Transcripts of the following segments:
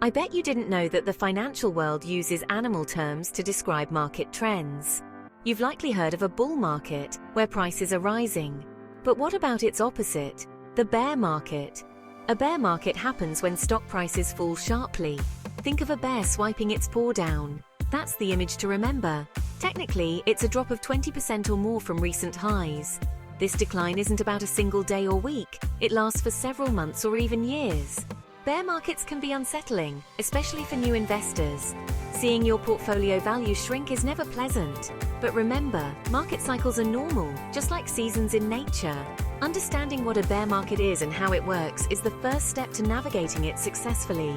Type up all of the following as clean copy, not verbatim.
I bet you didn't know that the financial world uses animal terms to describe market trends. You've likely heard of a bull market, where prices are rising. But what about its opposite, the bear market? A bear market happens when stock prices fall sharply. Think of a bear swiping its paw down. That's the image to remember. Technically, it's a drop of 20% or more from recent highs. This decline isn't about a single day or week. It lasts for several months or even years. Bear markets can be unsettling, especially for new investors. Seeing your portfolio value shrink is never pleasant. But remember, market cycles are normal, just like seasons in nature. Understanding what a bear market is and how it works is the first step to navigating it successfully.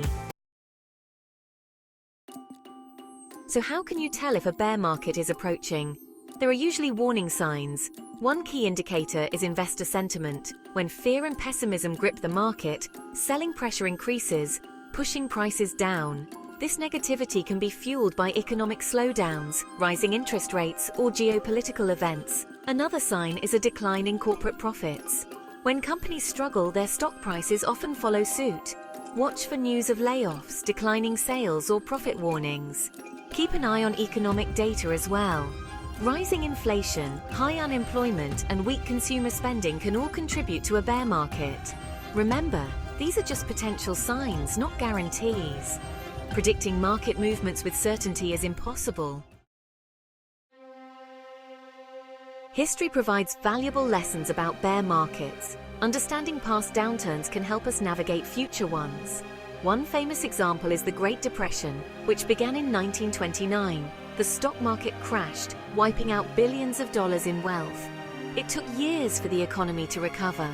So how can you tell if a bear market is approaching? There are usually warning signs. One key indicator is investor sentiment. When fear and pessimism grip the market, selling pressure increases, pushing prices down. This negativity can be fueled by economic slowdowns, rising interest rates, or geopolitical events. Another sign is a decline in corporate profits. When companies struggle, their stock prices often follow suit. Watch for news of layoffs, declining sales, or profit warnings. Keep an eye on economic data as well. Rising inflation, high unemployment, and weak consumer spending can all contribute to a bear market. Remember, these are just potential signs, not guarantees. Predicting market movements with certainty is impossible. History provides valuable lessons about bear markets. Understanding past downturns can help us navigate future ones. One famous example is the Great Depression, which began in 1929. The stock market crashed, wiping out billions of dollars in wealth. It took years for the economy to recover.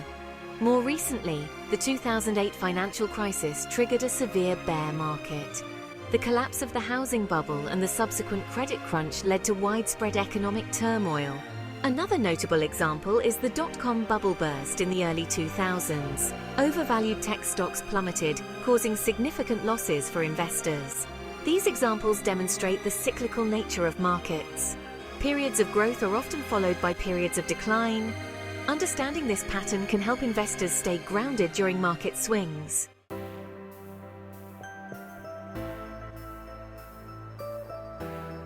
More recently, the 2008 financial crisis triggered a severe bear market. The collapse of the housing bubble and the subsequent credit crunch led to widespread economic turmoil. Another notable example is the dot-com bubble burst in the early 2000s. Overvalued tech stocks plummeted, causing significant losses for investors. These examples demonstrate the cyclical nature of markets. Periods of growth are often followed by periods of decline. Understanding this pattern can help investors stay grounded during market swings.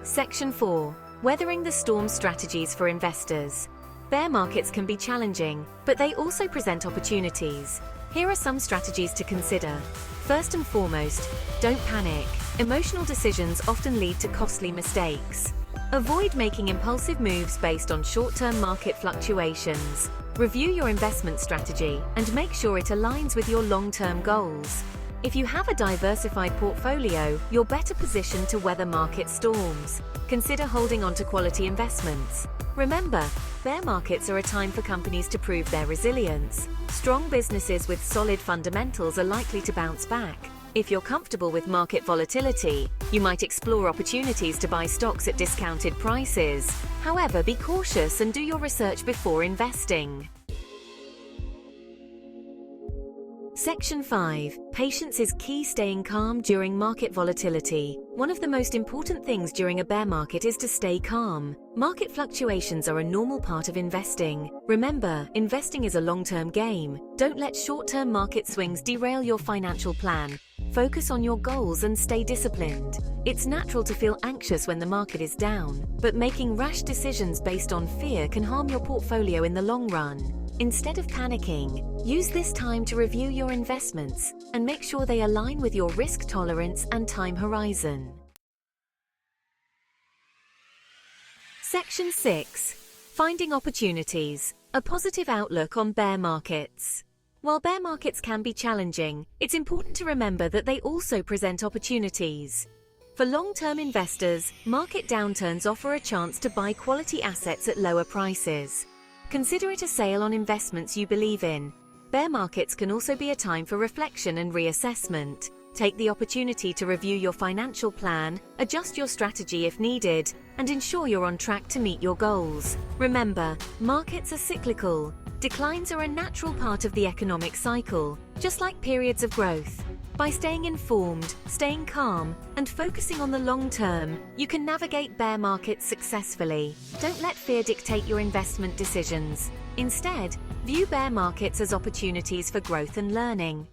Section 4. Weathering the storm strategies for investors. Bear markets can be challenging, but they also present opportunities. Here are some strategies to consider. First and foremost, don't panic. Emotional decisions often lead to costly mistakes. Avoid making impulsive moves based on short-term market fluctuations. Review your investment strategy and make sure it aligns with your long-term goals. If you have a diversified portfolio, you're better positioned to weather market storms. Consider holding on to quality investments. Remember, bear markets are a time for companies to prove their resilience. Strong businesses with solid fundamentals are likely to bounce back. If you're comfortable with market volatility, you might explore opportunities to buy stocks at discounted prices. However, be cautious and do your research before investing. Section 5. Patience is key. Staying calm during market volatility. One of the most important things during a bear market is to stay calm. Market fluctuations are a normal part of investing. Remember, investing is a long-term game. Don't let short-term market swings derail your financial plan. Focus on your goals and stay disciplined. It's natural to feel anxious when the market is down, but making rash decisions based on fear can harm your portfolio in the long run. Instead of panicking, use this time to review your investments and make sure they align with your risk tolerance and time horizon. Section 6. Finding opportunities. A positive outlook on bear markets. While bear markets can be challenging, it's important to remember that they also present opportunities. For long-term investors, market downturns offer a chance to buy quality assets at lower prices. Consider it a sale on investments you believe in. Bear markets can also be a time for reflection and reassessment. Take the opportunity to review your financial plan, adjust your strategy if needed, and ensure you're on track to meet your goals. Remember, markets are cyclical. Declines are a natural part of the economic cycle, just like periods of growth. By staying informed, staying calm, and focusing on the long term, you can navigate bear markets successfully. Don't let fear dictate your investment decisions. Instead, view bear markets as opportunities for growth and learning.